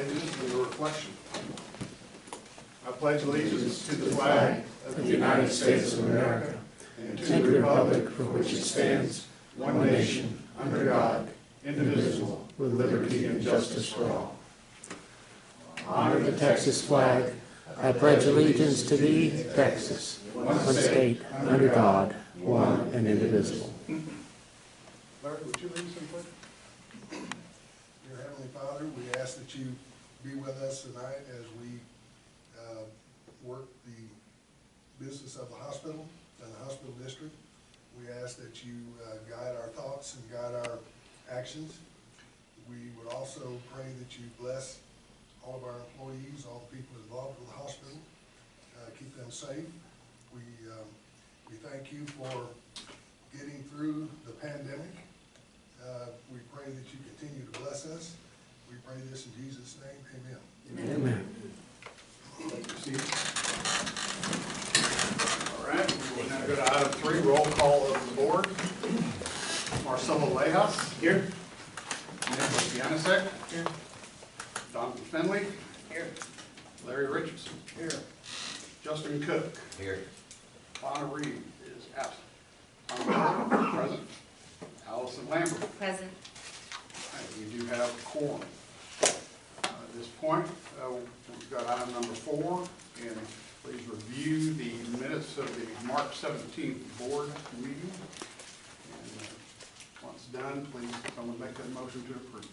allegiance with a reflection. I pledge allegiance to the flag of the United States of America and to the republic for which it stands, one nation, under God, indivisible, with liberty and justice for all. Honor the Texas flag. I pledge allegiance to thee, Texas, one state, under God, one and indivisible. Larry, would you lead us in prayer? Dear Heavenly Father, we ask that you be with us tonight as we work the business of the hospital and the hospital district. We ask that you guide our thoughts and guide our actions. We would also pray that you bless all of our employees, all the people involved with the hospital, keep them safe. We thank you for getting through the pandemic. We pray that you continue to bless us. We pray this in Jesus' name, amen. Amen. All right, we will now go to item 3, roll call of the board. Marcelo Lejas. Here. Nicholas Yannisek. Here. Donovan Finley. Here. Larry Richardson. Here. Justin Cook. Here. Donna Reed is absent. Tom Miller, present. Allison Lambert. Present. Right, we do have a quorum. At this point, we've got item number 4, and please review the minutes of the March 17th board meeting. And once done, please someone make that motion to approve.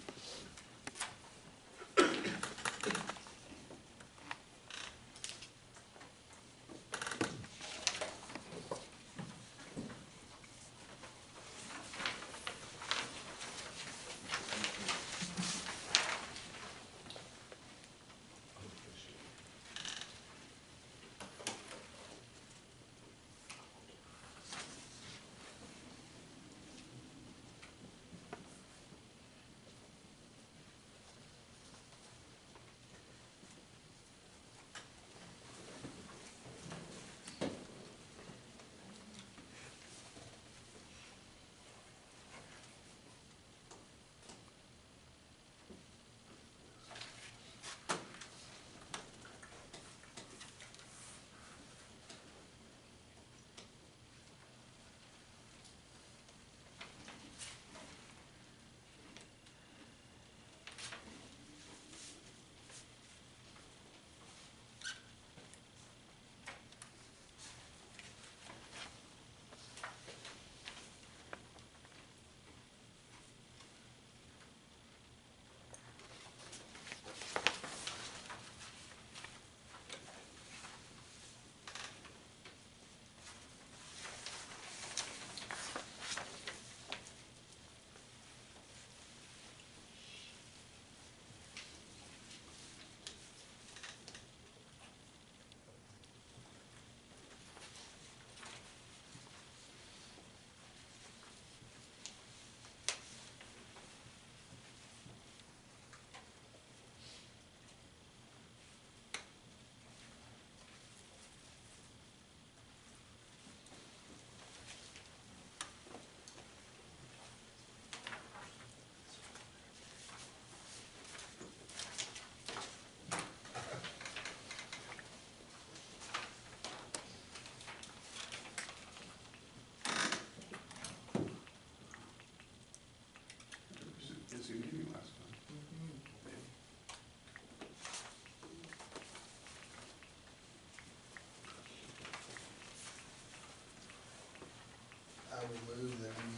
I would move that we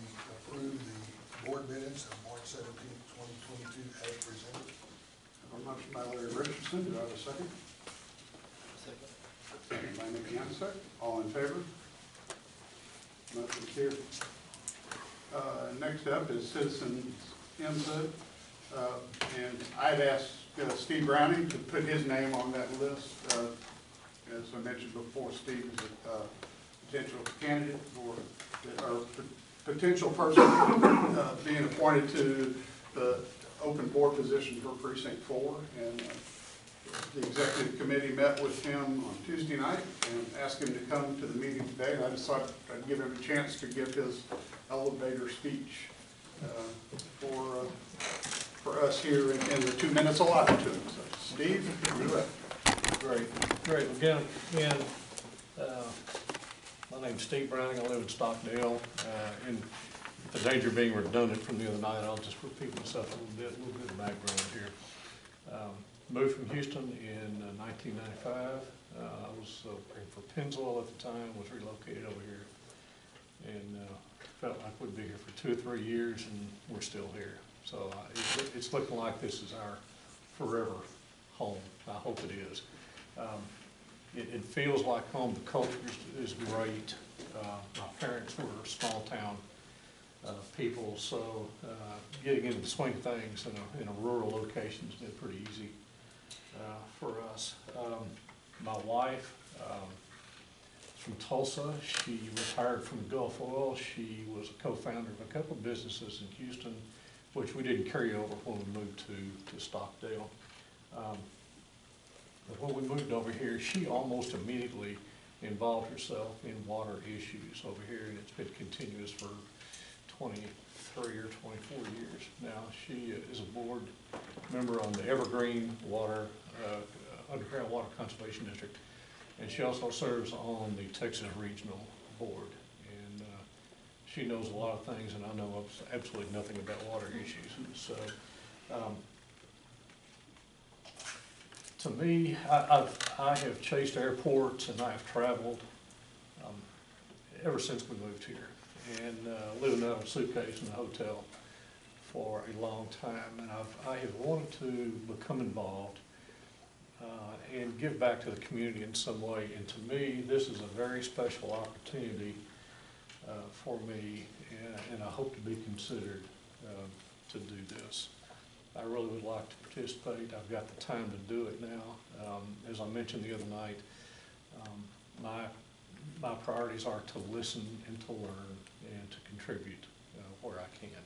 approve the board minutes of March 17th, 2022 as presented. I have a motion by Larry Richardson. Do I have a second? Second by Nick Yannisek. All in favor? Motion carried. Next up is citizens input. And I'd asked Steve Browning to put his name on that list. As I mentioned before, Steve is a potential candidate for, or potential person being appointed to the open board position for Precinct 4. And the executive committee met with him on Tuesday night and asked him to come to the meeting today. And I just thought I'd give him a chance to give his elevator speech for for us here in the 2 minutes allotted to him. So, Steve, you're up. Great. Again, my name's Steve Browning. I live in Stockdale. In the danger of being redundant from the other night, I'll just repeat myself a little bit of background here. Moved from Houston in 1995. I was working for Pennzoil at the time, was relocated over here, and felt like we'd be here for 2 or 3 years, and we're still here. So it's looking like this is our forever home. I hope it is. It feels like home. The culture is great. My parents were small town people, so getting into the swing of things in a rural location has been pretty easy for us. My wife is from Tulsa. She retired from Gulf Oil. She was a co-founder of a couple of businesses in Houston, which we didn't carry over when we moved to Stockdale. But when we moved over here, she almost immediately involved herself in water issues over here, and it's been continuous for 23 or 24 years now. She is a board member on the Evergreen Water, Underground Water Conservation District, and she also serves on the Texas Regional Board. And she knows a lot of things, and I know absolutely nothing about water issues. So, to me, I have chased airports and I have traveled ever since we moved here, and living out of a suitcase in a hotel for a long time. And I have wanted to become involved and give back to the community in some way. And to me, this is a very special opportunity for me, and I hope to be considered to do this. I really would like to participate. I've got the time to do it now. As I mentioned the other night, my priorities are to listen and to learn and to contribute where I can.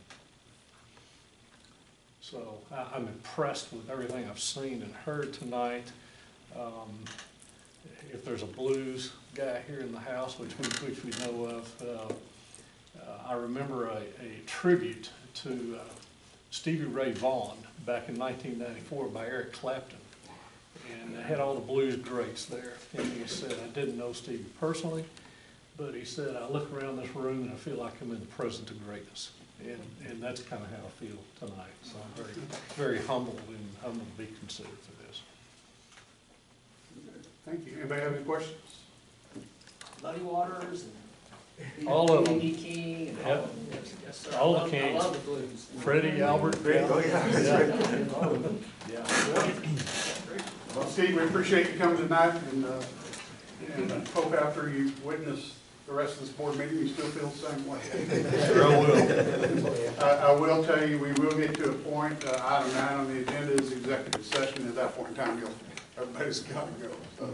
So I'm impressed with everything I've seen and heard tonight. If there's a blues guy here in the house, which we know of, I remember a tribute to Stevie Ray Vaughan back in 1994 by Eric Clapton, and I had all the blues greats there. And he said, I didn't know Stevie personally, but he said, I look around this room and I feel like I'm in the presence of greatness. And that's kind of how I feel tonight. So I'm very humbled to be considered for this. Thank you. Anybody have any questions? Muddy Waters and All of them. B.B. King and Yep. all of them. Yes, sir. All the I love Kings. the blues. Freddie, Albert, Greg. Oh, yeah. Yeah. Well, Steve, we appreciate you coming tonight, and hope after you witness the rest of this board meeting, you still feel the same way. Sure will. I will tell you, we will get to a point, item 9 on the agenda is executive session. At that point in time, everybody's got to go. So,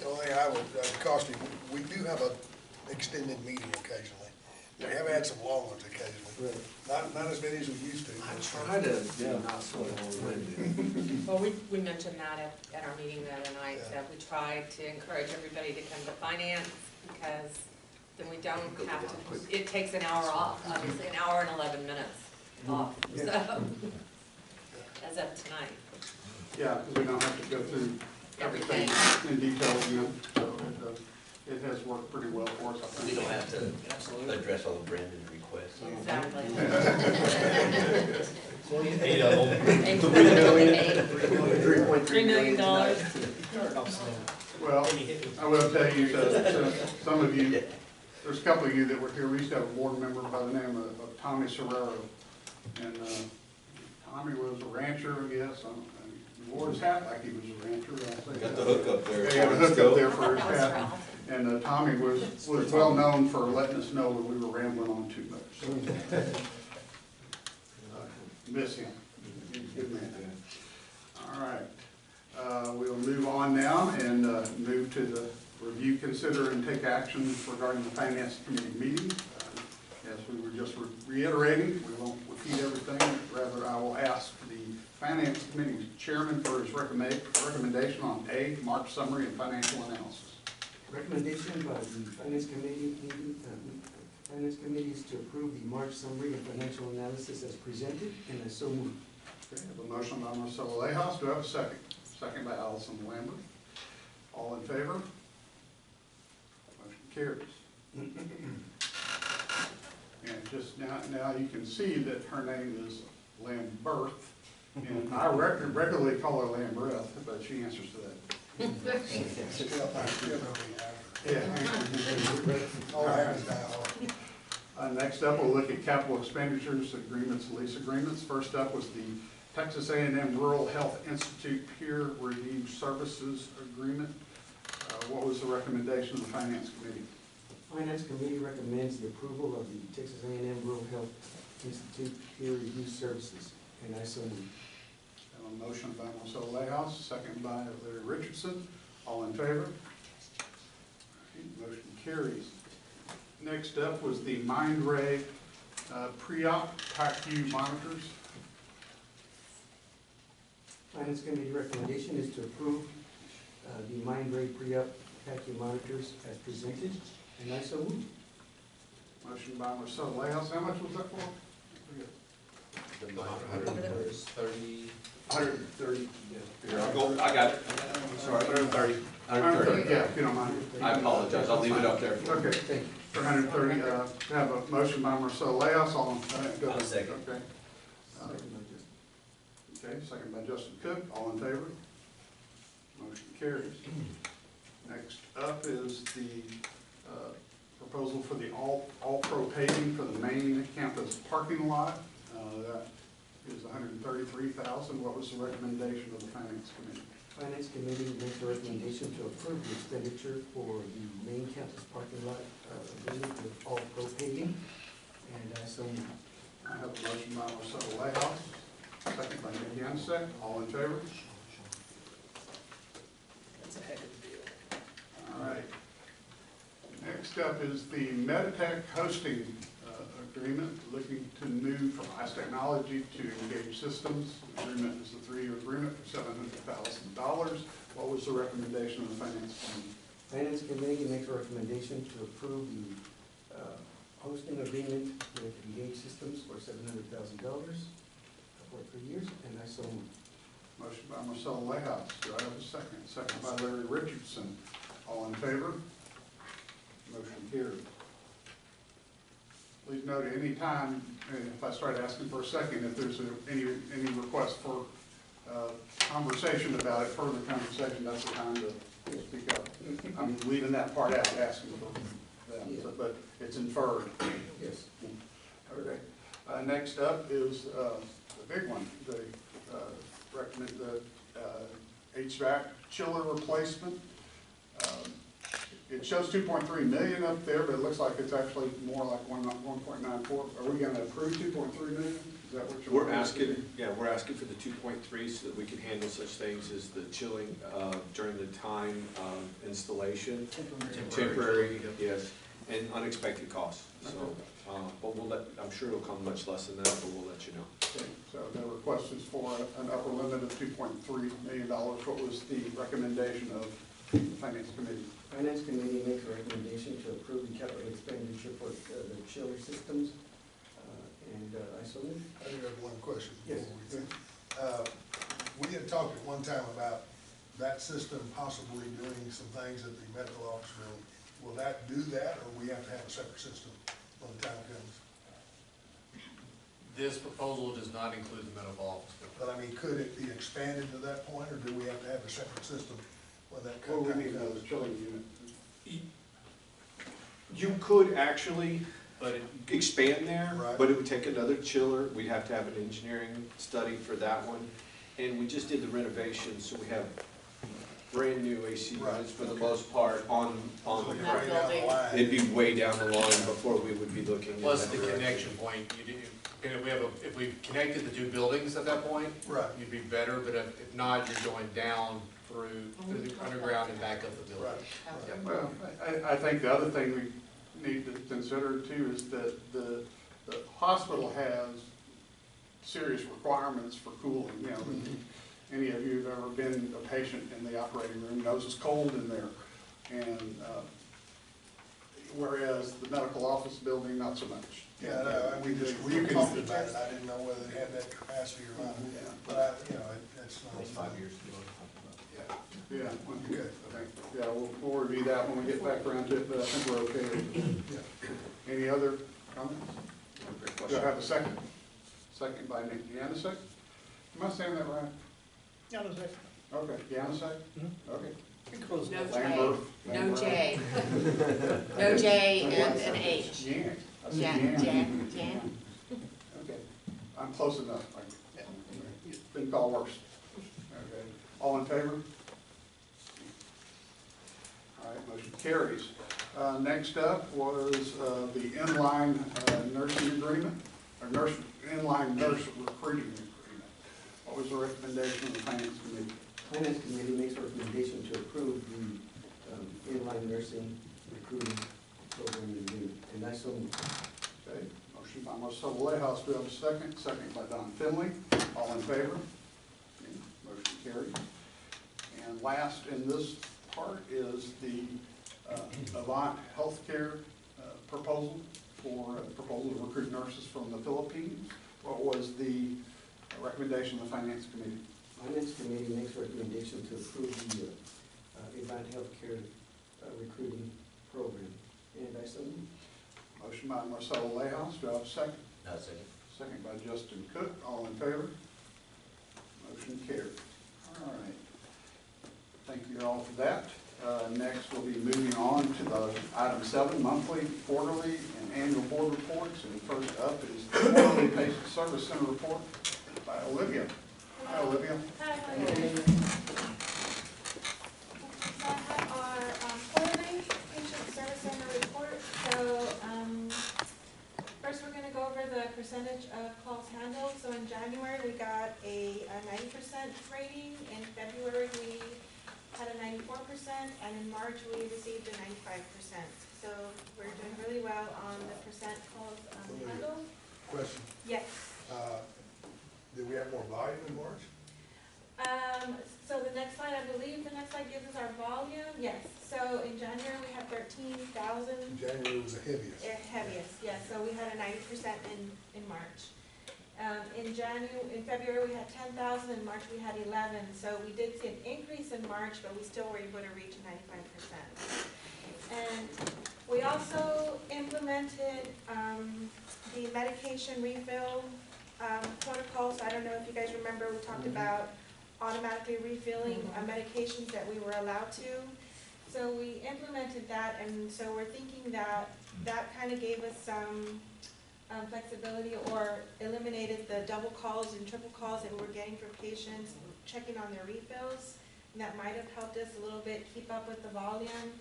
The only thing I would caution you, we do have an extended meeting occasionally. We have had some long ones occasionally, not as many as we used to. I try to do not so long-winded. Well, we mentioned that at our meeting the other night, that we try to encourage everybody to come to finance, because then we don't have to, it takes an hour off, obviously, an hour and 11 minutes off, so, as of tonight. yeah, because we don't have to go through everything in detail, so it has worked pretty well for us, I think. We don't have to Absolutely. address all the Brandon requests. Exactly. 8 of them. $3 million. Well, I will tell you, some of you, there's a couple of you that were here, we used to have a board member by the name of Tommy Serrero. And Tommy was a rancher, I guess. He wore his hat like he was a rancher. Got the hook up there. They had a hook up there for his That was hat. Ralph. And Tommy was well known for letting us know when we were rambling on too much. So, miss him. He's a good man. All right. We'll move on now and move to the review, consider, and take action regarding the Finance Committee meeting. As we were just reiterating, we won't repeat everything. Rather, I will ask the Finance Committee Chairman for his recommendation on A, March summary and financial analysis. Recommendation by the Finance Committee, Finance Committee is to approve the March summary and financial analysis as presented, and I so move. Okay, I have a motion by Marcelo Lejas. Do I have a second? Second by Allison Lambert. All in favor? Motion carries. And just now you can see that her name is Lambert. And I regularly call her Lambreth, but she answers to that. Yeah. All right. Next up, we'll look at capital expenditures, agreements, and lease agreements. First up was the Texas A&M Rural Health Institute Peer Review Services Agreement. What was the recommendation of the Finance Committee? Finance Committee recommends the approval of the Texas A&M Rural Health Institute Peer Review Services, and I so move. I have a motion by Marcelo Lejas, second by Larry Richardson. All in favor? Motion carries. Next up was the Mindray pre-op PACU monitors. Finance Committee recommendation is to approve the Mindray pre-op PACU monitors as presented, and I so move. Motion by Marcelo Lejas. How much was that for? The 130. 130. Here, I'll go, I got it. Sorry, 130. 130. Yeah, if you don't mind. I apologize, I'll leave it up there. Okay, Thank you. for 130, have a motion by Marcelo Lejas, all in, go I'll ahead. second. Okay. Okay, second by Justin Cook, all in favor? Motion carries. Next up is the proposal for the all-pro paving for the main campus parking lot. That is $133,000. What was the recommendation of the Finance Committee? Finance Committee makes a recommendation to approve the expenditure for the main campus parking lot agreement with all pro paving, and I so move. I have a motion by Marcelo Lejas, second by Nick Yansek, all in favor? That's a heck of a deal. All right. Next up is the Meditech hosting agreement, looking to move from Ice Technology to Engage Systems. The agreement is a 3-year agreement for $700,000. What was the recommendation of the Finance Committee? Finance Committee makes a recommendation to approve the hosting agreement with Engage Systems for $700,000 for 3 years, and I so move. Motion by Marcelo Lejas. Do I have a second? Second by Larry Richardson. All in favor? Motion carried. Please note at any time, if I start asking for a second, if there's any request for conversation about it, further conversation, that's the time to speak up. I'm leaving that part out, asking for them, so, but it's inferred. Yes. Okay. Next up is the big one, the recommend the HVAC chiller replacement. It shows 2.3 million up there, but it looks like it's actually more like 1.94. Are we going to approve 2.3 million? Is that what you're? We're asking, yeah, we're asking for the 2.3 so that we can handle such things as the chilling during the time of installation. Temporary, yes, and unexpected costs. So, but we'll let, I'm sure it'll come much less than that, but we'll let you know. Okay, so the request is for an upper limit of $2.3 million. What was the recommendation of the Finance Committee? Finance Committee makes a recommendation to approve the capital expenditure for the chiller systems, and I so move. I do have one question. Yes. We had talked at one time about that system possibly doing some things at the medical office room. Will that do that, or we have to have a separate system when the time comes? This proposal does not include the medical office. But I mean, could it be expanded to that point, or do we have to have a separate system when that Well, time we need comes? another chilling unit. You could actually expand there, Right. but it would take another chiller. We'd have to have an engineering study for that one. And we just did the renovation, so we have brand new AC Right, units for the okay. most part on So the right down the line. It'd be way down the line before we would be looking at Plus that the direction. connection point, you do, if we connected the two buildings at that point, Right, you'd be better, but if not, you're going down through the underground and back up the building. right. Well, I think the other thing we need to consider too is that the hospital has serious requirements for cooling. You know, any of you who've ever been a patient in the operating room knows it's cold in there. And whereas the medical office building, not so much. Yeah, no, we just, we talked about it, I didn't know whether they had that capacity or not, Yeah. but I, you know, it's not. It's 5 years. Yeah, well, Good. okay. Yeah, we'll review that when we get back around to it, but I think we're okay. Yeah. Any other comments? Great Do I question. have a second? Second by Nick Yanisek. Am I saying that right? Okay, Yanisek? Okay. No J, Lambert. no J. No J and an H. Yan. I said Jan, Yan. Jan. Okay, I'm close enough. Been called worse. Okay, all in favor? All right, motion carries. Next up was the inline nursing agreement, or inline nurse recruiting agreement. What was the recommendation of the finance committee? Finance Committee makes a recommendation to approve the inline nursing recruiting program agreement, and I so move. Okay, motion by Marcelo Lejas, do we have a second? Second by Don Finley. All in favor? Okay, motion carries. And last in this part is the Hvac healthcare proposal proposal to recruit nurses from the Philippines. What was the recommendation of the finance committee? Finance Committee makes a recommendation to approve the Hvac healthcare recruiting program, and I so move. Motion by Marcelo Lejas, do I have a second? Second. Second by Justin Cook, all in favor? Motion carried. All right. Thank you all for that. Next, we'll be moving on to the item 7, monthly, quarterly, and annual board reports. And first up is the quarterly patient service center report by Olivia. Hi, Olivia. Hi, how are you? So I have our quarterly patient service center report. So first we're going to go over the percentage of calls handled. So in January we got a 90% rating. In February we had a 94%, and in March we received a 95%. So we're doing really well on the percent calls handled. Question, Yes. did we have more volume in March? So the next slide, I believe the next slide gives us our volume. Yes. So in January we had 13,000. January was the heaviest. Heaviest, yes. So we had a 90% in March. In February we had 10,000. In March we had 11. So we did see an increase in March, but we still were able to reach 95%. And we also implemented the medication refill protocols. I don't know if you guys remember, we talked about automatically refilling medications that we were allowed to. So we implemented that, and so we're thinking that that kind of gave us some flexibility, or eliminated the double calls and triple calls that we were getting from patients checking on their refills. And that might have helped us a little bit keep up with the volume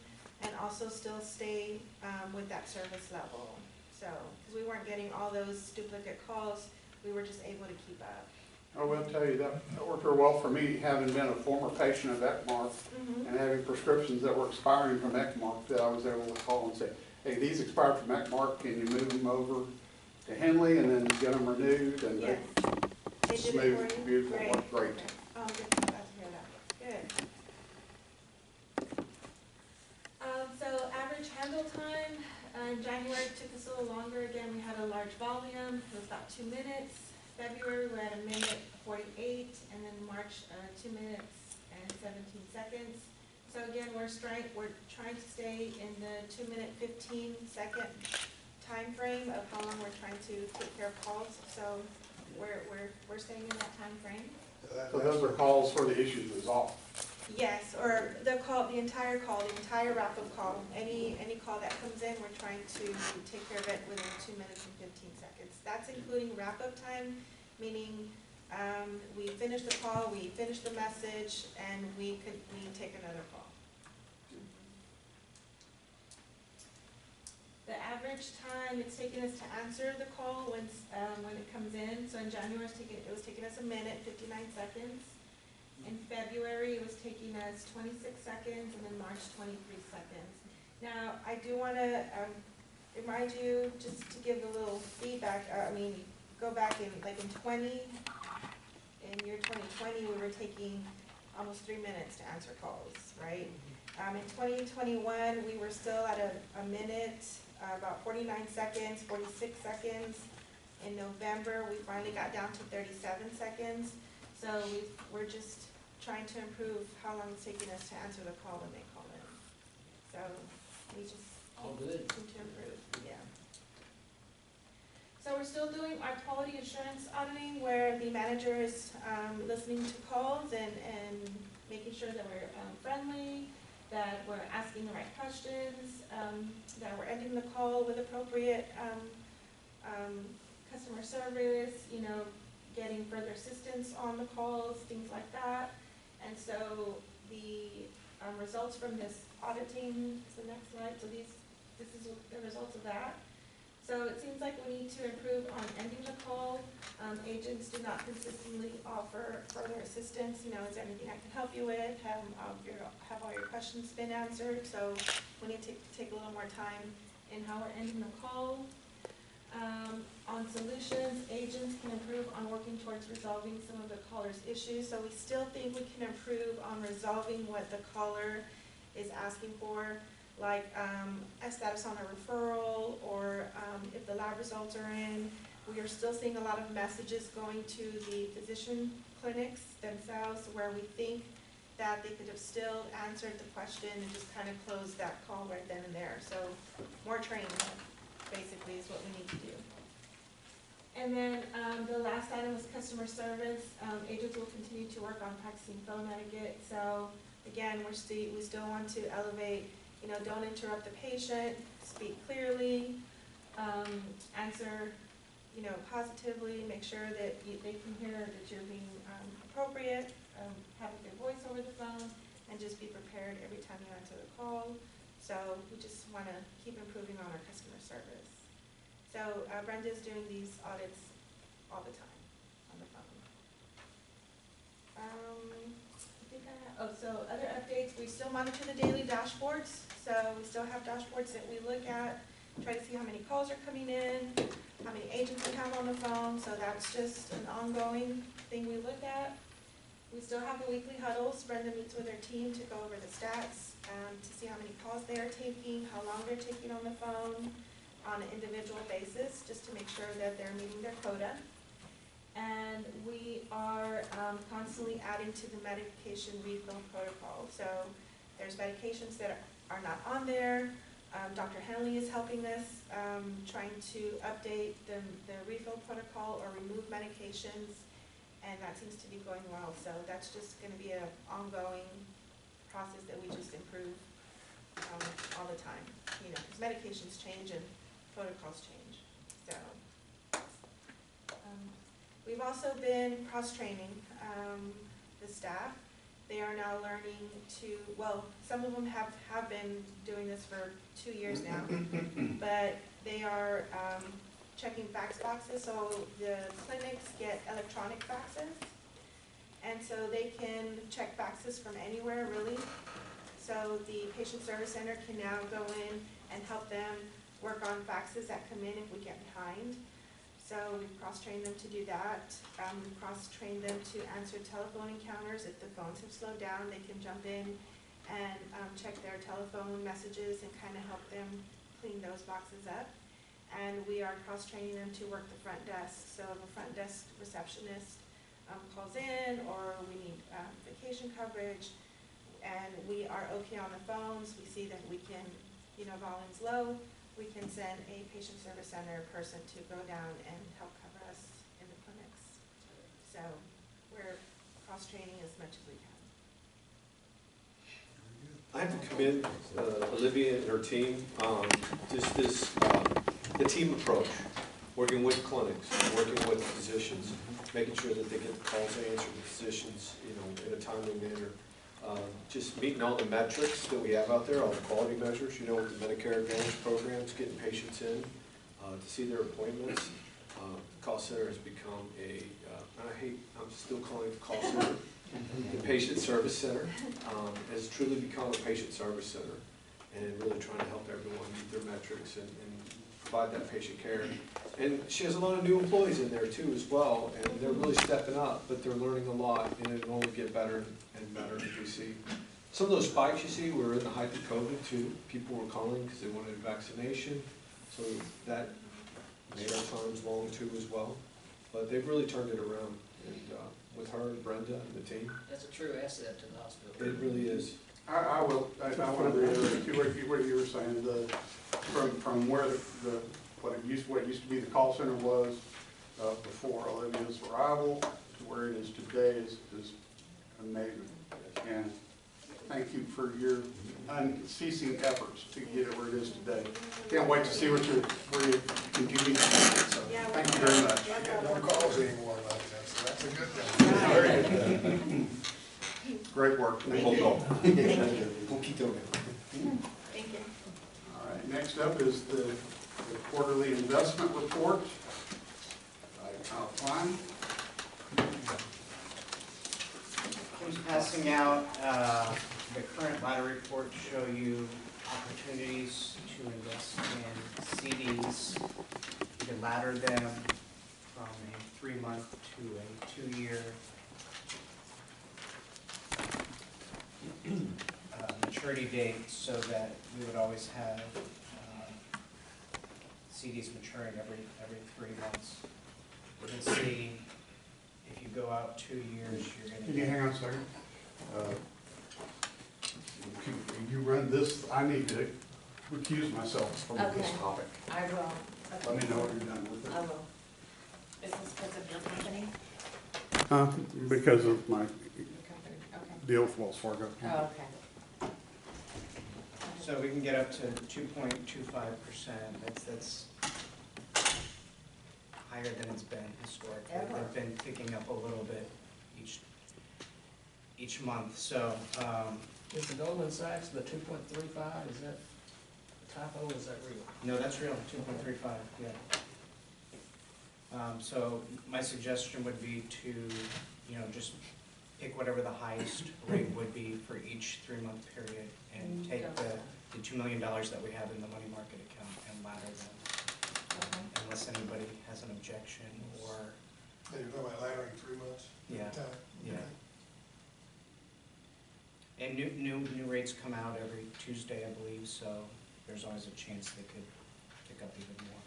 and also still stay with that service level. So, because we weren't getting all those duplicate calls, we were just able to keep up. I will tell you that worked real well for me, having been a former patient of Hvac and having prescriptions that were expiring from Hvac, that I was able to call and say, hey, these expired from Hvac, can you move them over to Henley and then get them renewed? And Yes. They did it smooth, for you? beautiful, worked great. Okay. Oh, good, glad to hear that. Good. So average handle time, in January it took us a little longer. Again, we had a large volume, it was about 2 minutes. February we had 1:48, and then March 2 minutes and 17 seconds. So again, we're trying to stay in the 2-minute 15-second time frame of how long we're trying to take care of calls. So we're staying in that time frame. So those are calls for the issues resolved. Yes, or the entire wrap-up call. Any call that comes in, we're trying to take care of it within 2 minutes and 15 seconds. That's including wrap-up time, meaning we finish the call, we finish the message, and we take another call. The average time it's taking us to answer the call when it comes in. So in January it was taking us 1 minute, 59 seconds. In February, it was taking us 26 seconds, and in March, 23 seconds. Now, I do want to remind you, just to give a little feedback, go back in year 2020, we were taking almost 3 minutes to answer calls, right? In 2021, we were still at a minute, about 49 seconds, 46 seconds. In November, we finally got down to 37 seconds. So we're just trying to improve how long it's taking us to answer the call when they call in. So we just All good. need to improve, yeah. So we're still doing our quality assurance auditing where the manager is listening to calls and making sure that we're friendly, that we're asking the right questions, that we're ending the call with appropriate customer service, you know, getting further assistance on the calls, things like that. And so the results from this auditing, is the next slide, so this is the results of that. So it seems like we need to improve on ending the call. Agents do not consistently offer further assistance. You know, is there anything I can help you with? Have all your questions been answered? So we need to take a little more time in how we're ending the call. On solutions, agents can improve on working towards resolving some of the caller's issues. So we still think we can improve on resolving what the caller is asking for, like a status on a referral, or if the lab results are in. We are still seeing a lot of messages going to the physician clinics themselves where we think that they could have still answered the question and just kind of closed that call right then and there. So more training, basically, is what we need to do. And then the last item was customer service. Agents will continue to work on practicing phone etiquette. So again, we still want to elevate, you know, don't interrupt the patient, speak clearly, answer, you know, positively, make sure that they can hear that you're being appropriate, have a good voice over the phone, and just be prepared every time you answer the call. So we just want to keep improving on our customer service. So Brenda's doing these audits all the time on the phone. So other updates, we still monitor the daily dashboards. So we still have dashboards that we look at, try to see how many calls are coming in, how many agents we have on the phone. So that's just an ongoing thing we look at. We still have the weekly huddles. Brenda meets with her team to go over the stats, to see how many calls they are taking, how long they're taking on the phone on an individual basis, just to make sure that they're meeting their quota. And we are constantly adding to the medication refill protocol. So there's medications that are not on there. Dr. Henley is helping us, trying to update the refill protocol or remove medications, and that seems to be going well. So that's just going to be an ongoing process that we just improve all the time. You know, because medications change and protocols change. So we've also been cross-training the staff. They are now learning to, well, some of them have been doing this for 2 years now, but they are checking fax boxes. So the clinics get electronic faxes, and so they can check faxes from anywhere, really. So the patient service center can now go in and help them work on faxes that come in if we get behind. So we've cross-trained them to do that. We've cross-trained them to answer telephone encounters. If the phones have slowed down, they can jump in and check their telephone messages and kind of help them clean those boxes up. And we are cross-training them to work the front desk. So if a front desk receptionist calls in, or we need vacation coverage, and we are okay on the phones, we see that we can, you know, volume's low, we can send a patient service center person to go down and help cover us in the clinics. So we're cross-training as much as we can. I have to commend Olivia and her team, just this, the team approach, working with clinics, working with physicians, making sure that they get the calls answered with physicians, you know, in a timely manner. Just meeting all the metrics that we have out there, all the quality measures, you know, with the Medicare Advantage programs, getting patients in to see their appointments. The call center has become I'm still calling it the call center. The patient service center has truly become a patient service center, and really trying to help everyone meet their metrics and provide that patient care. And she has a lot of new employees in there too as well, and they're really stepping up, but they're learning a lot, and it'll only get better and better as we see. Some of those spikes you see were in the height of COVID too. People were calling because they wanted vaccination, so that made our times long too as well. But they've really turned it around, and with her, Brenda, and the team, That's a true asset to the hospital. it really is. I want to reiterate what you were saying, from where what used to be the call center was before Olivia's arrival to where it is today is amazing. And thank you for your unceasing efforts to get it where it is today. Can't wait to see where you continue. So thank you very much. I get more calls anymore like that, so that's a good thing. Great work. Thank you. We'll keep doing it. Thank you. All right, next up is the quarterly investment report by Kyle Klein. Kim's passing out the current ladder report to show you opportunities to invest in CDs. You can ladder them from a 3-month to a 2-year maturity date, so that we would always have CDs maturing every 3 months. You can see if you go out 2 years, you're going to Can you hang on a second? You run this, I need to recuse myself from this Okay. topic. I will. Let me know what you're done with it. I will. Is this because of your company? Because of my Your company, okay. deal with Wells Fargo. Oh, okay. So we can get up to 2.25%. That's higher than it's been historically. Ever. They've been picking up a little bit each month, so, Is the Goldman Sachs, the 2.35, is that a typo, or is that real? no, that's real, 2.35, yeah. So my suggestion would be to, just pick whatever the highest rate would be for each 3-month period and take the $2 million that we have in the money market account and ladder them, Okay. unless anybody has an objection or, You're talking about laddering 3 months? yeah, Time? yeah. And new rates come out every Tuesday, I believe, so there's always a chance they could pick up even more.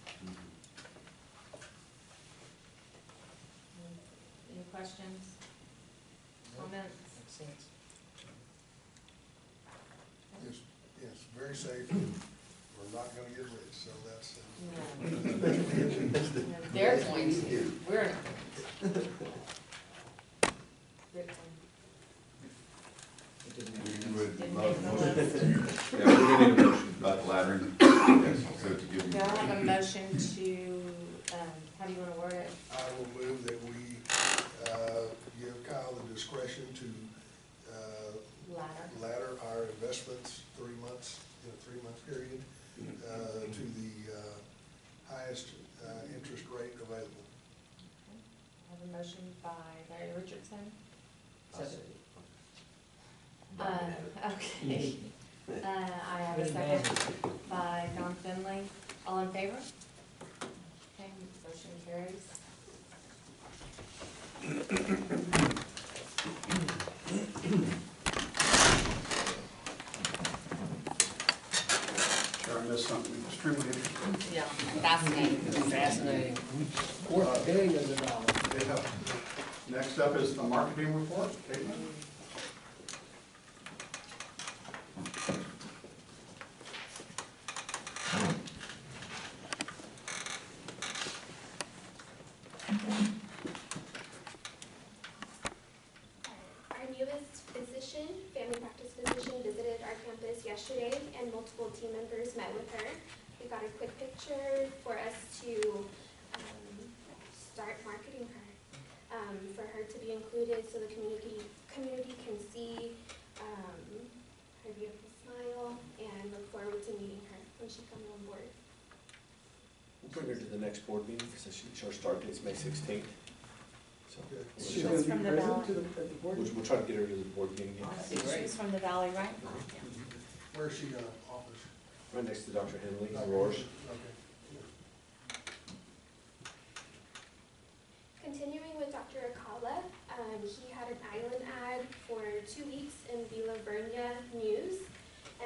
Any questions? Comments? Makes sense. Yes, very safe. We're not gonna get rich, so that's. No. They're going to, we're not. We would Didn't love make a the motion. list. Yeah, we're gonna need a motion about the laddering. Yes, so to give you. Do I have a motion to, how do you want to word it? I will move that we give Kyle the discretion to Ladder. ladder our investments 3 months, in a 3-month period, to the highest interest rate available. I have a motion by Larry Richardson. Second. Okay. I have a second by Don Finley. All in favor? Okay, motion carries. Sure, I missed something extremely interesting. Yeah, fascinating. Fascinating. Worth billions of dollars. Yeah. Next up is the marketing report. Caitlin? Our newest physician, family practice physician, visited our campus yesterday, and multiple team members met with her. We got a quick picture for us to start marketing her, for her to be included so the community can see her beautiful smile, and look forward to meeting her when she comes on board. We'll bring her to the next board meeting, because our start date's May 16th. So Is She she was going to from be the present Valley. to the board? we'll try to get her to the board meeting again. That'd be She great. was from the Valley, right? Where's she gonna office? Right next to Dr. Henley, Roars. Okay. continuing with Dr. Akala, he had an island ad for 2 weeks in the La Vernia News.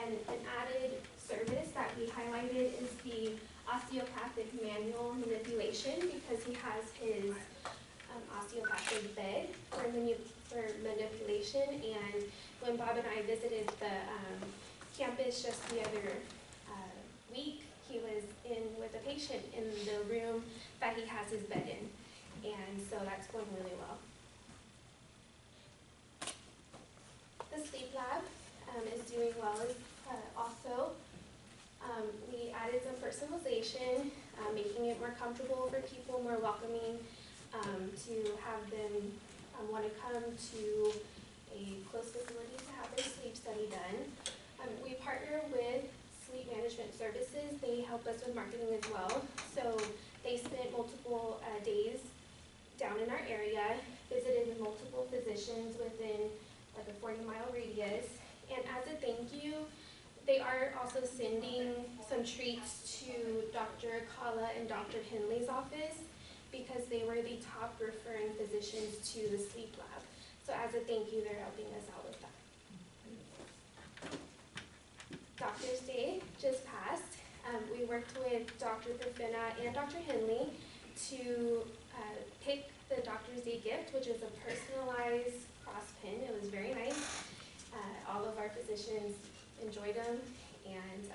And an added service that we highlighted is the osteopathic manual manipulation, because he has his osteopathic bed for manipulation. And when Bob and I visited the campus just the other week, he was in with a patient in the room that he has his bed in. And so that's going really well. The sleep lab is doing well also. We added some personalization, making it more comfortable for people, more welcoming, to have them want to come to a close facility to have their sleep study done. We partner with Sleep Management Services. They help us with marketing as well. So they spent multiple days down in our area, visited multiple physicians within like a 40-mile radius. And as a thank you, they are also sending some treats to Dr. Akala and Dr. Henley's office, because they were the top referring physicians to the sleep lab. So as a thank you, they're helping us out with that. Doctor's Day just passed. We worked with Dr. Perfina and Dr. Henley to pick the Doctor's Day gift, which is a personalized cross pin. It was very nice. All of our physicians enjoyed them, and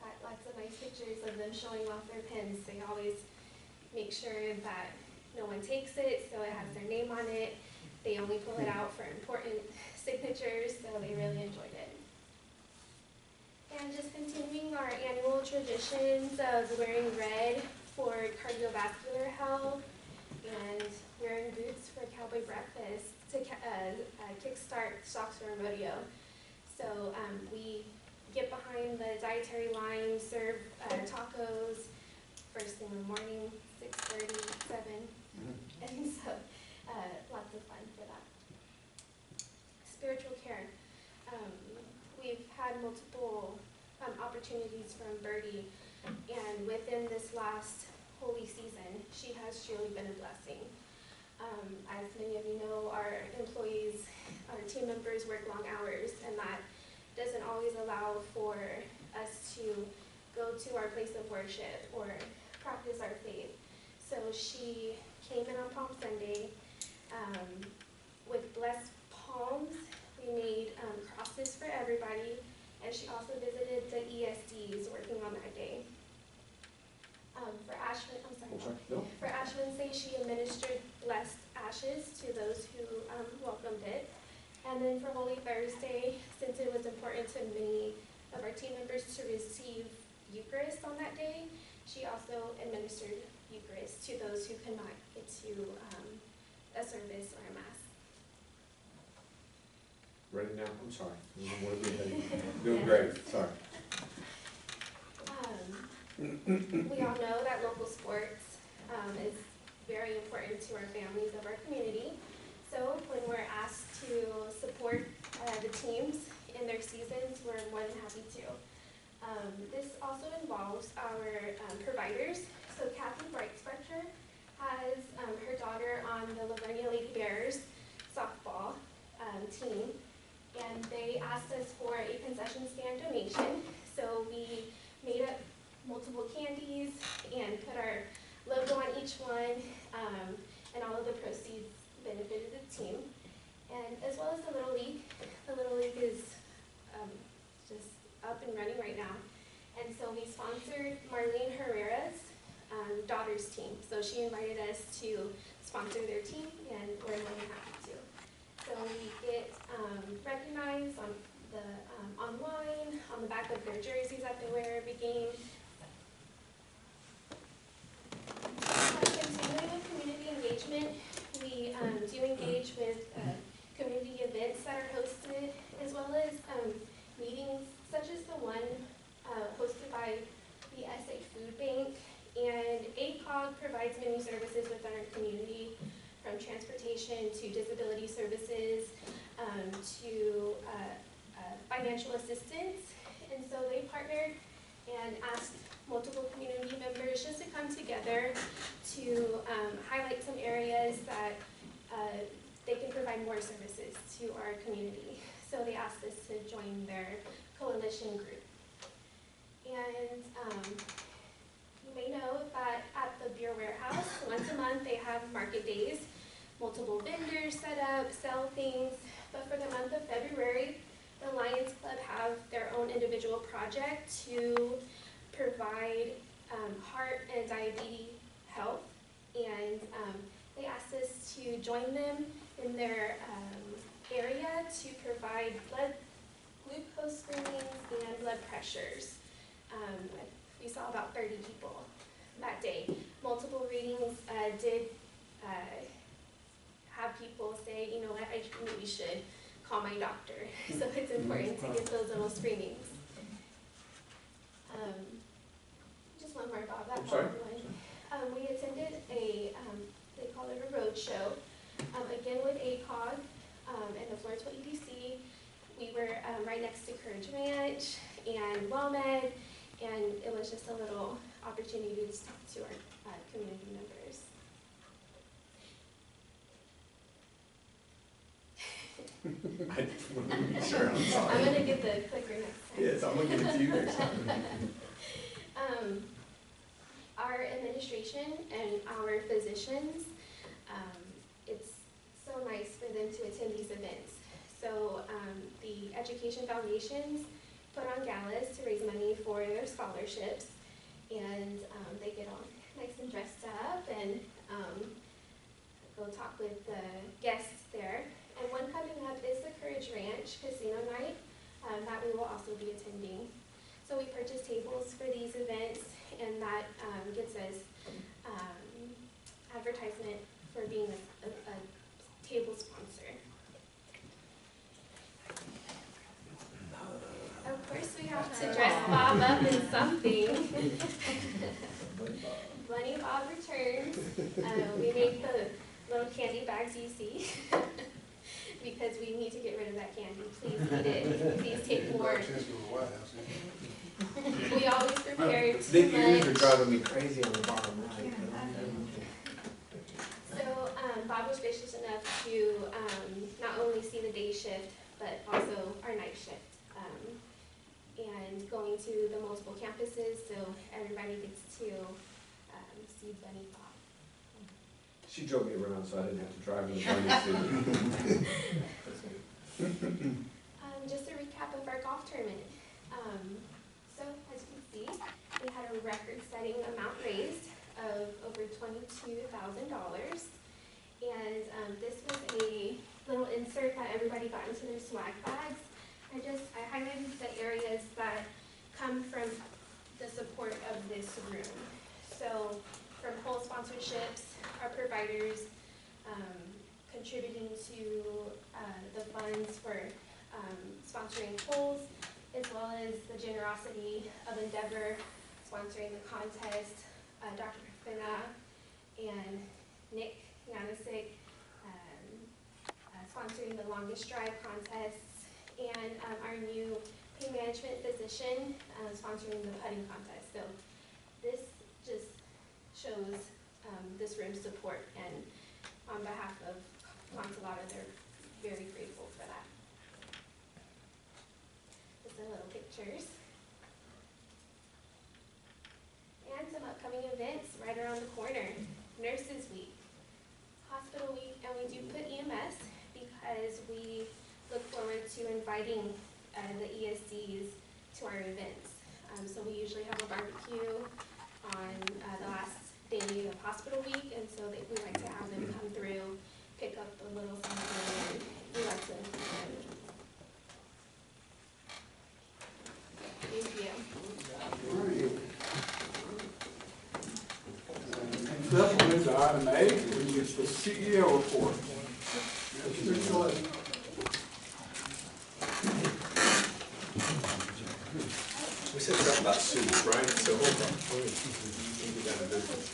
got lots of nice pictures of them showing off their pins. They always make sure that no one takes it, so it has their name on it. They only pull it out for important signatures, so they really enjoyed it. And just continuing our annual traditions of wearing red for cardiovascular health and wearing boots for cowboy breakfast to kickstart Stocksboro Rodeo. So we get behind the dietary line, serve tacos first in the morning, 6:30, 7, and so lots of fun for that. Spiritual care. We've had multiple opportunities from Birdie, and within this last holy season, she has truly been a blessing. As many of you know, our employees, our team members work long hours, and that doesn't always allow for us to go to our place of worship or practice our faith. So she came in on Palm Sunday with blessed palms. We made crosses for everybody, and she also visited the ESDs working on that day. For Ash Wednesday, she administered blessed ashes to those who welcomed it. And then for Holy Thursday, since it was important to many of our team members to receive Eucharist on that day, she also administered Eucharist to those who could not get to a service or a mass. Ready now? I'm sorry. Doing great, sorry. We all know that local sports is very important to our families of our community. So when we're asked to support the teams in their seasons, we're more than happy to. This also involves our providers. So Kathy Brightspector has her daughter on the Lavernia Lady Bears softball team, and they asked us for a concession stand donation. So we made up multiple candies and put our logo on each one, and all of the proceeds benefited the team. And as well as the Little League. The Little League is just up and running right now. And so we sponsored Marlene Herrera's daughter's team. So she invited us to sponsor their team, and we're more than happy to. So we get recognized on the online, on the back of their jerseys that they wear every game. Continuing with community engagement, we do engage with community events that are hosted, as well as meetings such as the one hosted by the SA Food Bank. And ACOG provides many services within our community, from transportation to disability services to financial assistance. And so they partnered and asked multiple community members just to come together to highlight some areas that they can provide more services to our community. So they asked us to join their coalition group. And you may know that at the beer warehouse, once a month they have market days, multiple vendors set up, sell things. But for the month of February, the Lions Club have their own individual project to provide heart and diabetes health. And they asked us to join them in their area to provide blood glucose screenings and blood pressures. We saw about 30 people that day. Multiple readings did have people say, you know what, I maybe should call my doctor. So it's important to get those little screenings. Just one more about that one. We attended a, they call it a road show, again with ACOG and the Floresville EDC. We were right next to Courage Ranch and WellMed, and it was just a little opportunity to talk to our community members. Sure, I'm sorry. I'm gonna get the clicker next time. Yes, I'm looking at you next time. Our administration and our physicians, it's so nice for them to attend these events. So the Education Foundations put on galas to raise money for their scholarships, and they get all nice and dressed up and go talk with the guests there. And one coming up is the Courage Ranch Casino Night that we will also be attending. So we purchase tables for these events, and that gets us advertisement for being a table sponsor. Of course, we have to dress Bob up in something. Bunny Bob returns. We made the little candy bags you see. Because we need to get rid of that candy. Please eat it. Please take more. We always prepare too The ears are much. driving me crazy on the bottom right. So Bob was gracious enough to not only see the day shift, but also our night shift. And going to the multiple campuses, so everybody gets to see Bunny Bob. She drove me around so I didn't have to drive in the bunny suit. Just a recap of our golf tournament. So as you can see, we had a record-setting amount raised of over $22,000. And this was a little insert that everybody got into their swag bags. I highlighted the areas that come from the support of this room. So from whole sponsorships, our providers contributing to the funds for sponsoring polls, as well as the generosity of Endeavor sponsoring the contest, Dr. Fina and Nick Yanisic sponsoring the longest drive contests, and our new pain management physician sponsoring the putting contest. So this just shows this room's support, and on behalf of Consolata, they're very grateful for that. Just a little pictures. And some upcoming events right around the corner. Nurses Week, Hospital Week, and we do put EMS because we look forward to inviting the ESCs to our events. So we usually have a barbecue on the last day of Hospital Week, and so we like to have them come through, pick up a little something, and we like to thank you. Next up, we'll move to item A, which is the CEO report. We said something about suits, right? So hold on. We got a business.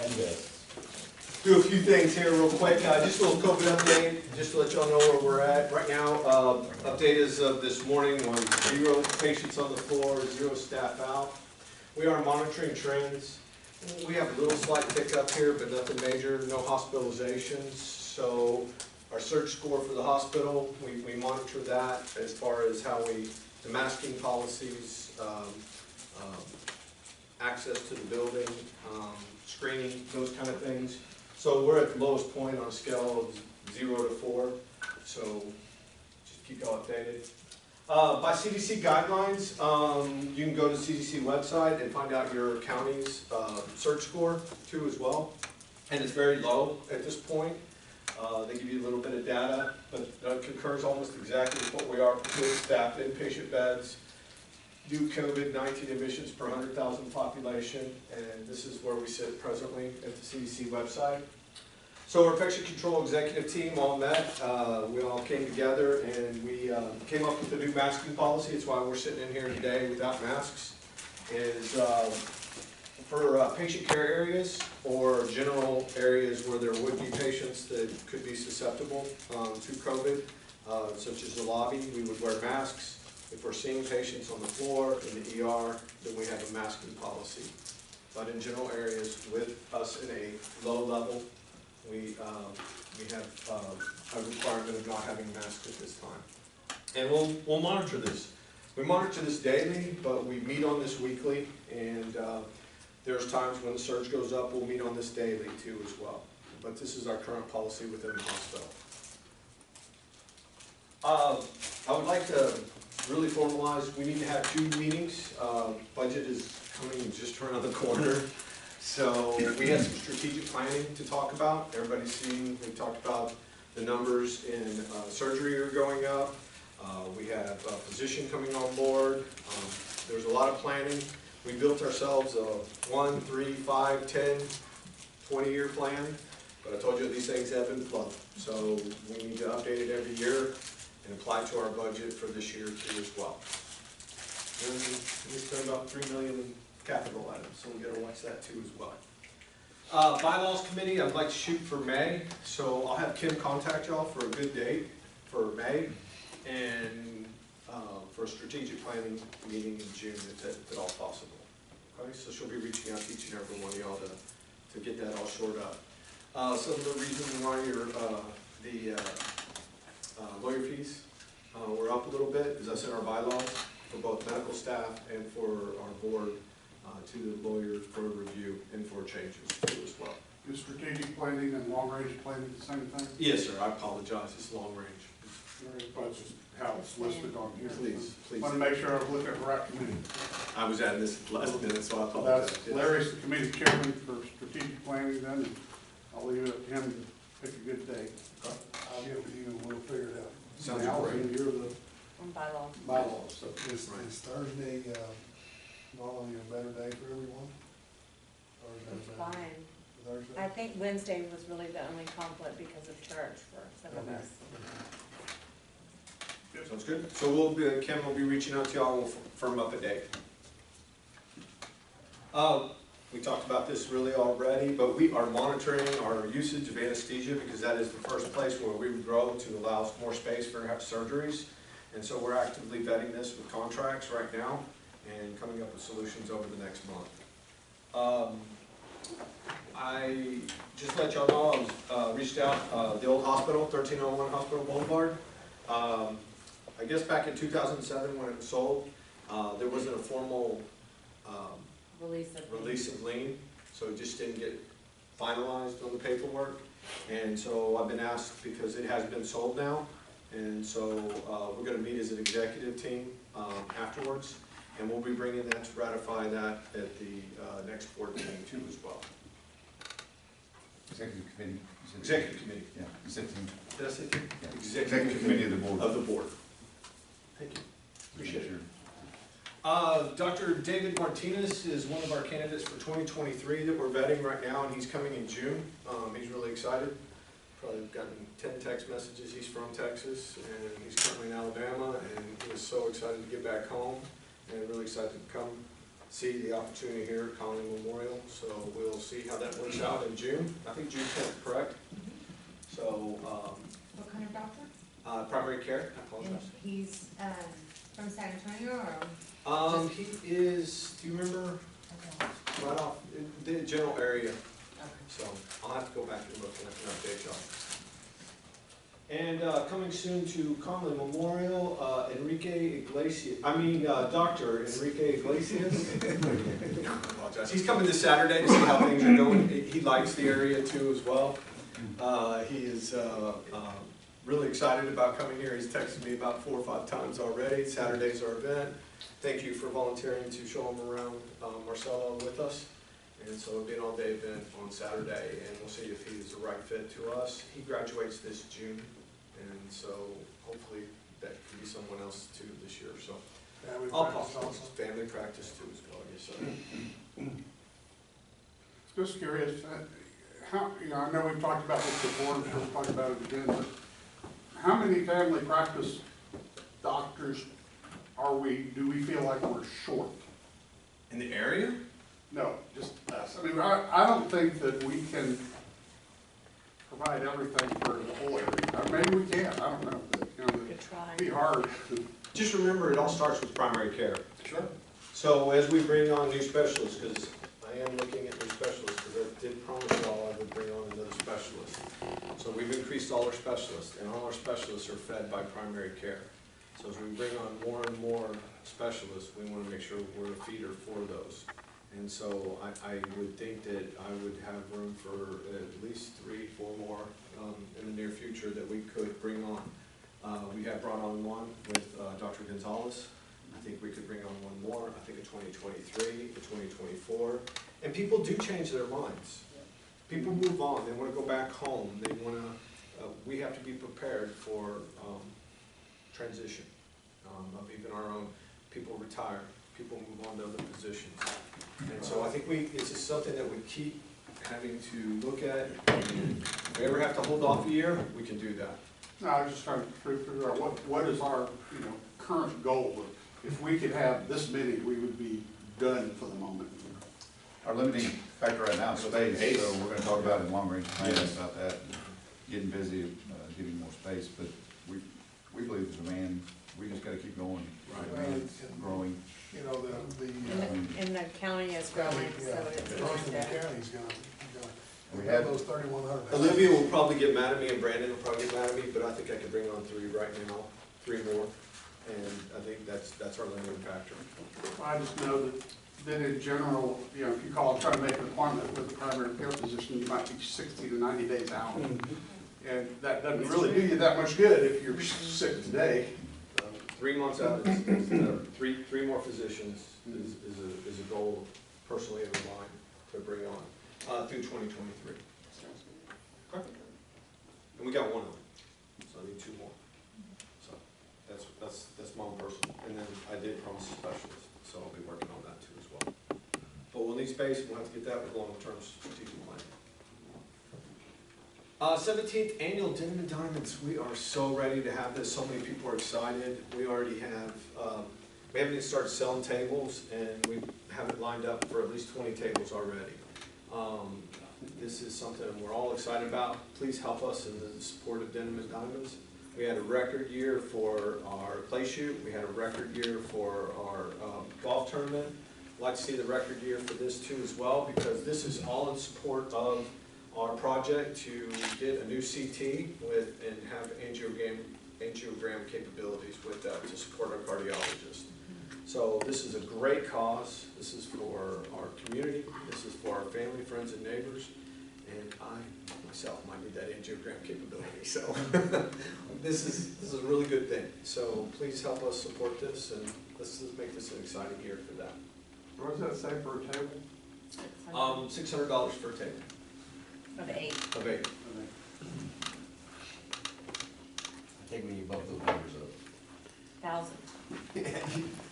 And this. do a few things here real quick. Just a little COVID update, just to let y'all know where we're at. Right now, update as of this morning was 0 patients on the floor, 0 staff out. We are monitoring trends. We have a little slight pickup here, but nothing major, no hospitalizations. So our surge score for the hospital, we monitor that as far as how the masking policies, access to the building, screening, those kind of things. So we're at the lowest point on a scale of 0 to 4. So just keep y'all updated. By CDC guidelines, you can go to the CDC website and find out your county's surge score too as well. And it's very low at this point. They give you a little bit of data, but it concurs almost exactly with what we are with staffed inpatient beds, new COVID-19 admissions per 100,000 population, and this is where we sit presently at the CDC website. So our infection control executive team all met. We all came together and we came up with a new masking policy. It's why we're sitting in here today without masks. Is for patient care areas or general areas where there would be patients that could be susceptible to COVID, such as the lobby, we would wear masks. If we're seeing patients on the floor in the ER, then we have a masking policy. But in general areas with us in a low level, we have a requirement of not having masks at this time. And we'll monitor this. We monitor this daily, but we meet on this weekly, and there's times when the surge goes up, we'll meet on this daily too as well. But this is our current policy within the hospital. I would like to really formalize, we need to have 2 meetings. Budget is coming just around the corner. So we have some strategic planning to talk about. Everybody's seen, we talked about the numbers in surgery are going up. We have a physician coming on board. There's a lot of planning. We built ourselves a 1, 3, 5, 10, 20-year plan. But I told you these things ebb and flow. So we need to update it every year and apply to our budget for this year too as well. And we spend about $3 million in capital items, so we gotta watch that too as well. Bylaws Committee, I'd like to shoot for May, so I'll have Kim contact y'all for a good date for May, and for a strategic planning meeting in June if at all possible. Okay, so she'll be reaching out to each and every one of y'all to get that all shored up. Some of the reasons why the lawyer fees were up a little bit is that's in our bylaws for both medical staff and for our board to the lawyers for review and for changes too as well. Is strategic planning and long-range planning the same thing? Yes, sir. I apologize. It's long range. That's just how it's listed on here. Please, please. Want to make sure I'm looking at the right committee. I was adding this last minute, so I apologize. That's Larry's the committee chairman for strategic planning then, and I'll leave it up to him to pick a good date. I'll get with you and we'll figure it out. Sounds Now, great. You're the Bylaws. bylaws, so. Is Thursday normally a better day for everyone? Or is It's that better? fine. Thursday? I think Wednesday was really the only conflict because of church for some of us. Sounds good. So Kim will be reaching out to y'all and we'll firm up a date. We talked about this really already, but we are monitoring our usage of anesthesia because that is the first place where we would grow to allow more space for surgeries. And so we're actively vetting this with contracts right now and coming up with solutions over the next month. I just let y'all know I was reached out, the old hospital, 1301 Hospital Boulevard. I guess back in 2007 when it was sold, there wasn't a formal release of lien, so it just didn't get finalized on the paperwork. And so I've been asked, because it has been sold now, and so we're going to meet as an executive team afterwards, and we'll be bringing that to ratify that at the next board meeting too as well. Executive committee. Executive committee. Yeah, executive. Did I say Yeah. executive committee of the board. Of the board. Thank you. Appreciate it. Dr. David Martinez is one of our candidates for 2023 that we're vetting right now, and he's coming in June. He's really excited. Probably gotten 10 text messages. He's from Texas, and he's currently in Alabama, and he is so excited to get back home, and really excited to come see the opportunity here at Conley Memorial. So we'll see how that works out in June. I think June 10th, correct? So, What kind of doctor? primary care, I apologize. And he's, from San Antonio or? He is, do you remember, right off, in the general area. So I'll have to go back and look and I can update y'all. And coming soon to Conley Memorial, Dr. Enrique Iglesias. I apologize. He's coming this Saturday to see how things are going. He likes the area too as well. He is really excited about coming here. He's texted me about 4 or 5 times already. Saturday's our event. Thank you for volunteering to show him around Marcelo with us. And so it'll be an all-day event on Saturday, and we'll see if he's the right fit to us. He graduates this June, and so hopefully that could be someone else too this year. So I'll pause. Family practice too as well, I guess. Just curious, how, I know we've talked about this before, and we'll talk about it again, but how many family practice doctors do we feel like we're short? In the area? No, just us. I mean, I don't think that we can provide everything for the whole area. Maybe we can, I don't know. But, it'd be hard to. Just remember, it all starts with primary care. Sure. So as we bring on new specialists, because I am looking at new specialists, because I did promise y'all I would bring on another specialist. So we've increased all our specialists, and all our specialists are fed by primary care. So as we bring on more and more specialists, we want to make sure we're a feeder for those. And so I would think that I would have room for at least 3, 4 more in the near future that we could bring on. We have brought on one with Dr. Gonzalez. I think we could bring on one more, I think in 2023, 2024. And people do change their minds. People move on, they want to go back home, they want to, we have to be prepared for transition of even our own. People retire, people move on to other positions. And so I think it's just something that we keep having to look at. If we ever have to hold off a year, we can do that. No, I was just trying to figure out what is our current goal. If we could have this many, we would be done for the moment. Our limiting factor right now is space, so we're gonna talk about in long range plans about that, getting busy, getting more space, but we believe the demand, we just gotta keep going. Right. Demand's growing. You know, And the county is growing, so it's the growth in the going to. county's gonna, We we have- have those 3,100. Olivia will probably get mad at me and Brandon will probably get mad at me, but I think I could bring on 3 right now, 3 more. And I think that's our limiting factor. I just know that in general, if you call and try to make an appointment with a primary care physician, you might be 60 to 90 days out. And that doesn't really do you that much good if you're sick today. 3 months out, three more physicians is a goal personally in mind to bring on through 2023. Okay. And we got 1 of them, so I need 2 more. So that's my own personal. And then I did promise a specialist, so I'll be working on that too as well. But we'll need space, we'll have to get that with long-term strategic planning. 17th Annual Denim and Diamonds. We are so ready to have this. So many people are excited. We already have, we haven't even started selling tables, and we have it lined up for at least 20 tables already. This is something we're all excited about. Please help us in the support of Denim and Diamonds. We had a record year for our play shoot. We had a record year for our golf tournament. I'd like to see the record year for this too as well, because this is all in support of our project to get a new CT and have angiogram capabilities with that to support our cardiologist. So this is a great cause. This is for our community. This is for our family, friends, and neighbors. And I myself might need that angiogram capability. So this is a really good thing. So please help us support this, and let's make this an exciting year for that. What does that say for a table? $600 for a table. Of 8. Of 8. I think when you bump those numbers up. 1,000.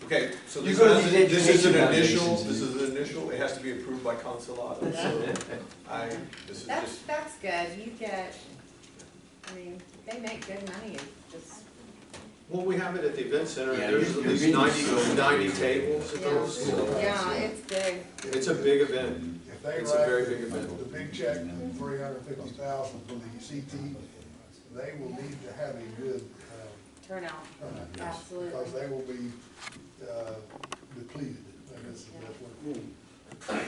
Okay, so You this go to these is an education initial, foundations. this is an initial, it has to be approved by Consulado, so this is just, That's good. You get, I mean, they make good money. Just Well, we have it at the event center, Yeah, and there's at least 90 tables at Yeah. those. so Yeah, it's big. It's a big event. If they It's a very write big event. the big check, $350,000 for the CT, they will need to have a good, Turnout, turnout. absolutely. Because they will be, depleted, I guess is the best word.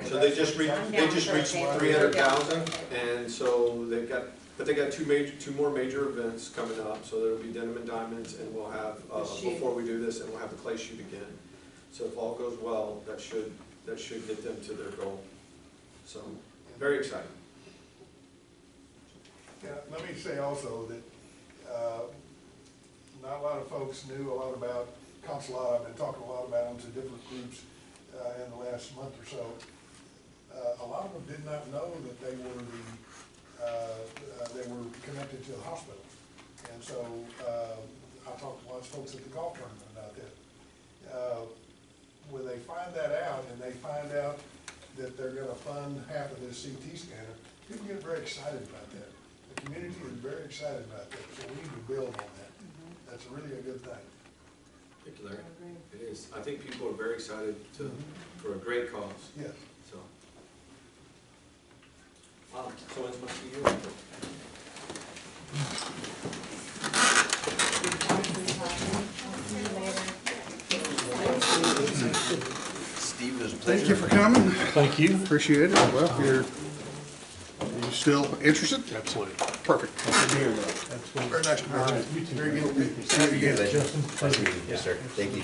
So they just reached 300,000, and so they've got, but they got two more major events coming up, so there'll be Denim and Diamonds, and we'll have, The shoot. before we do this, and we'll have the clay shoot again. So if all goes well, that should get them to their goal. So, very exciting. Yeah, let me say also that, not a lot of folks knew a lot about Consulate. I've been talking a lot about them to different groups, in the last month or so. A lot of them did not know that they were they were connected to the hospital. And so, I talked to lots of folks at the golf tournament about that. When they find that out, and they find out that they're gonna fund half of this CT scanner, people get very excited about that. The community is very excited about that, so we need to build on that. That's really a good thing. Thank you, Larry. It is. I think people are very excited for a great cause, Yes. so. So it's much to you. Thank you for coming. Thank you. Appreciate it. Well, are you still interested? Absolutely. Perfect. Very nice to meet you. Very good. See you again. Justin, thank you. Yes, sir. Thank you.